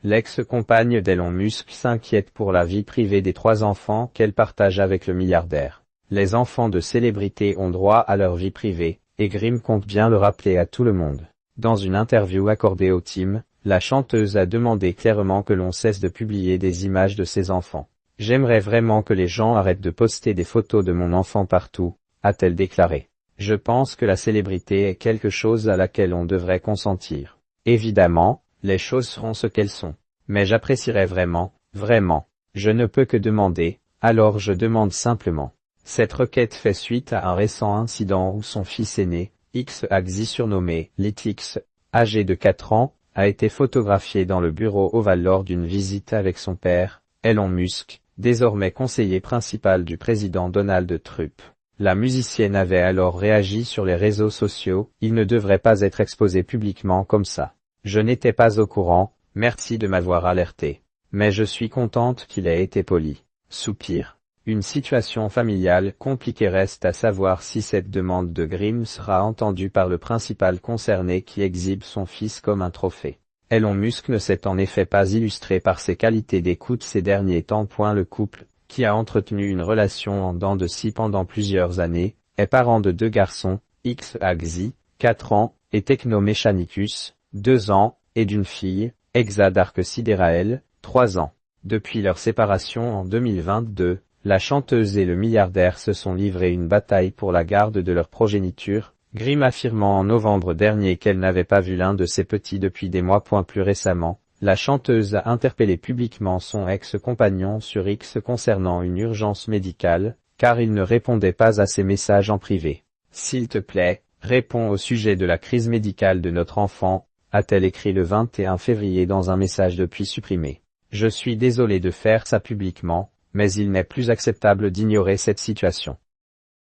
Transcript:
L'ex-compagne d'Elon Musk s'inquiète pour la vie privée des 3 enfants qu'elle partage avec le milliardaire. Les enfants de célébrités ont droit à leur vie privée, et Grimm compte bien le rappeler à tout le monde. Dans une interview accordée au Team, la chanteuse a demandé clairement que l'on cesse de publier des images de ses enfants. « J'aimerais vraiment que les gens arrêtent de poster des photos de mon enfant partout », a-t-elle déclaré. « Je pense que la célébrité est quelque chose à laquelle on devrait consentir. Évidemment, les choses seront ce qu'elles sont. Mais j'apprécierais vraiment, vraiment. Je ne peux que demander, alors je demande simplement. » Cette requête fait suite à un récent incident où son fils aîné, X Axi surnommé Litix, âgé de 4 ans, a été photographié dans le bureau ovale lors d'une visite avec son père, Elon Musk, désormais conseiller principal du président Donald Trump. La musicienne avait alors réagi sur les réseaux sociaux, « Il ne devrait pas être exposé publiquement comme ça. Je n'étais pas au courant, merci de m'avoir alerté. Mais je suis contente qu'il ait été poli. » Soupir. Une situation familiale compliquée reste à savoir si cette demande de Grimm sera entendue par le principal concerné qui exhibe son fils comme un trophée. Elon Musk ne s'est en effet pas illustré par ses qualités d'écoute ces derniers temps. Le couple, qui a entretenu une relation en dents de scie pendant plusieurs années, est parent de 2 garçons, X Axi, 4 ans, et Techno Mechanicus, 2 ans, et d'une fille, Exa Dark Siderael, 3 ans. Depuis leur séparation en 2022, la chanteuse et le milliardaire se sont livrés une bataille pour la garde de leur progéniture, Grimm affirmant en novembre dernier qu'elle n'avait pas vu l'un de ses petits depuis des mois. Plus récemment, la chanteuse a interpellé publiquement son ex-compagnon sur X concernant une urgence médicale, car il ne répondait pas à ses messages en privé. « S'il te plaît, réponds au sujet de la crise médicale de notre enfant », a-t-elle écrit le 21 février dans un message depuis supprimé. « Je suis désolé de faire ça publiquement, mais il n'est plus acceptable d'ignorer cette situation.